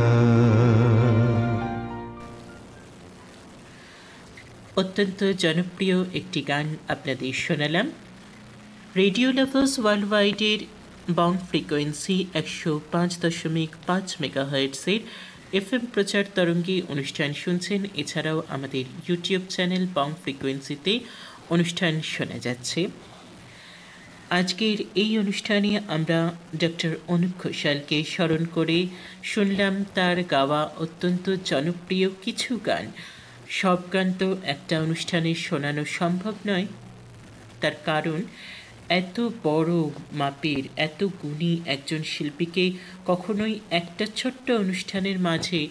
অত্যন্ত জনপ্রিয় একটি গান আপনাদের শোনালাম। রেডিও লাভার্স ওয়ার্ল্ড ওয়াইডের বং ফ্রিকোয়েন্সি 105.5 মেগাহার্টজের FM প্রচার তরঙ্গে অনুষ্ঠান শুনছেন। এছাড়াও আমাদের ইউটিউব চ্যানেল বং ফ্রিকোয়েন্সিতে অনুষ্ঠান শোনা যাচ্ছে। আজকের এই অনুষ্ঠানে আমরা ডক্টর অনুপ ঘোষালকে স্মরণ করে শুনলাম তার গাওয়া অত্যন্ত জনপ্রিয় কিছু গান। সব গান তো একটা অনুষ্ঠানে শোনানো সম্ভব নয়, তার কারণ এত বড় মাপের এত গুণী একজন শিল্পীকে কখনোই একটা ছোট্ট অনুষ্ঠানের মাঝে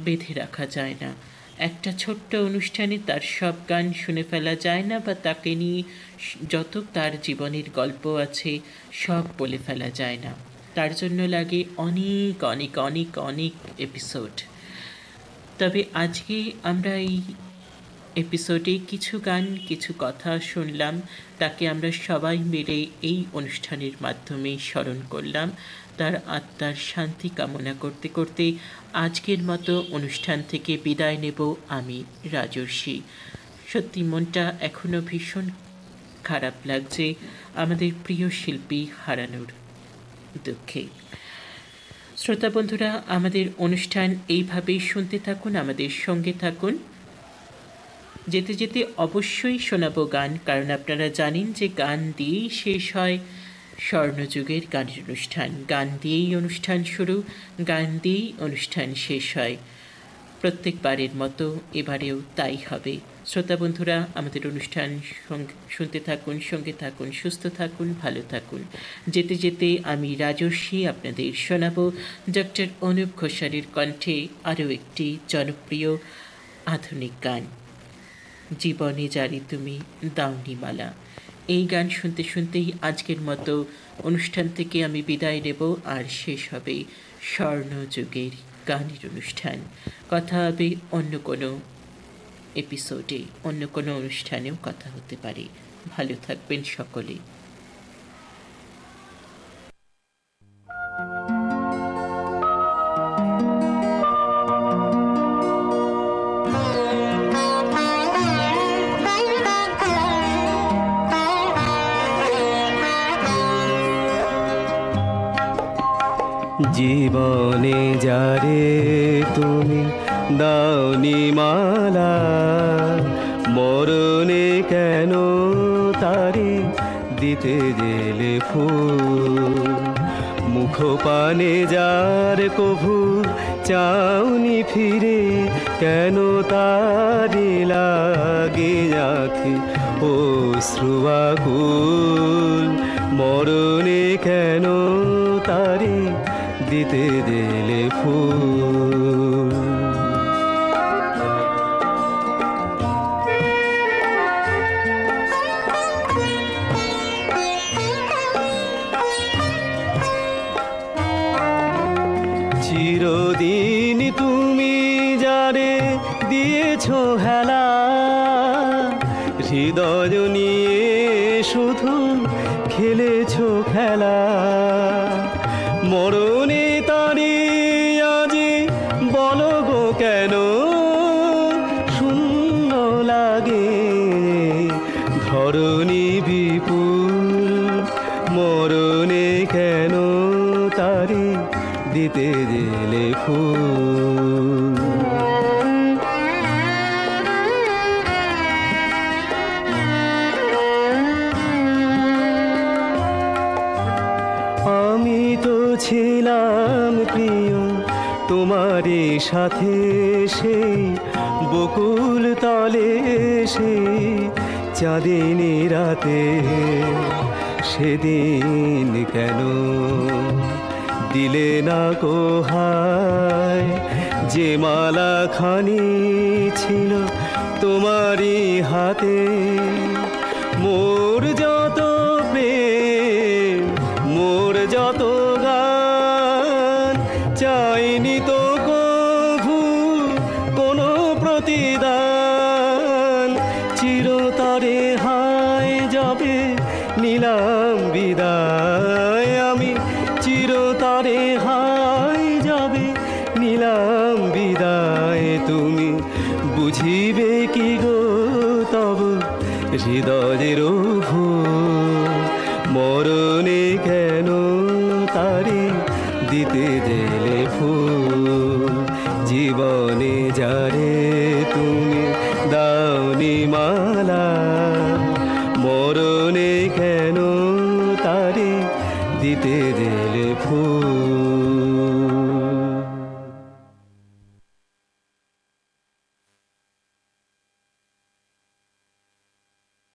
বেঁধে রাখা যায় না। একটা ছোট্ট অনুষ্ঠানে তার সব গান শুনে ফেলা যায় না, বা তাকে নিয়ে যত তার জীবনের গল্প আছে সব বলে ফেলা যায় না। তার জন্য লাগে অনেক অনেক অনেক অনেক এপিসোড। তবে আজকে আমরা এই এপিসোডে কিছু গান কিছু কথা শুনলাম, তাকে আমরা সবাই মিলে এই অনুষ্ঠানের মাধ্যমে স্মরণ করলাম। তার আত্মার শান্তি কামনা করতে করতে আজকের মতো অনুষ্ঠান থেকে বিদায় নেব আমি রাজর্ষি। সত্যি মনটা এখনও ভীষণ খারাপ লাগছে আমাদের প্রিয় শিল্পী হারানোর দুঃখে। শ্রোতা বন্ধুরা, আমাদের অনুষ্ঠান এইভাবেই শুনতে থাকুন, আমাদের সঙ্গে থাকুন। যেতে যেতে অবশ্যই শোনাবো গান, কারণ আপনারা জানেন যে গান দিয়েই শেষ হয় স্বর্ণযুগের গানের অনুষ্ঠান। গান দিয়েই অনুষ্ঠান শুরু, গান দিয়েই অনুষ্ঠান শেষ হয়। প্রত্যেকবারের মতো এবারেও তাই হবে। শ্রোতা বন্ধুরা, আমাদের অনুষ্ঠান শুনতে থাকুন, সঙ্গে থাকুন, সুস্থ থাকুন, ভালো থাকুন। যেতে যেতে আমি রাজর্ষি আপনাদের শোনাবো ডক্টর অনুপ ঘোষালের কণ্ঠে আরও একটি জনপ্রিয় আধুনিক গান, জীবনে জারি তুমি দাওনি মালা। এই গান শুনতে শুনতেই আজকের মতো অনুষ্ঠান থেকে আমি বিদায় নেব, আর শেষ হবে স্বর্ণযুগের গানের অনুষ্ঠান। কথা হবে অন্য কোনো এপিসোডে, অন্য কোনো অনুষ্ঠানেও কথা হতে পারে। ভালো থাকবেন সকলে। জীবনে যারে তুমি দাওনি মালা, মরণে কেন তারে দিতে গেলে ফুল। মুখ পানে যার কভু চাওনি ফিরে, কেন তারে লাগে আঁখে অশ্রুয়াকুল। মরণে কেন তারে দিতে দিলে ফুল। চিরদিন তুমি যারে দিয়েছ হেলা, হৃদয় নিয়ে শুধু খেলেছ খেলা। মরণে তারে আজি বলো গো কেন শূন্য লাগে ধরণী বিপুল। মরণে কেন তারে দিতে দিলে ফুল। আমি তো ছিলাম প্রিয় তোমারই সাথে, সেই বকুল তলে সেই চাঁদিনী রাতে। সেদিন কেন দিলে না কোহায়, যে মালা খানি ছিল তোমারই হাতে। মোর যত প্রেম, মোর যত গান, চাইনি তো কভু কোনো প্রতিদান। চিরতরে হায় যাবে নিলাম বিদায়, আমি চিরতরে হায় যাবে নিলাম বিদায়। তুমি বুঝিবে কি গো তব হৃদয়ের ভুল। মরণে দিতে দিলে ফুল, জীবনে যারে তুমি দাওনি মালা, মরণে কেন তারে দিতে দিলে ফুল।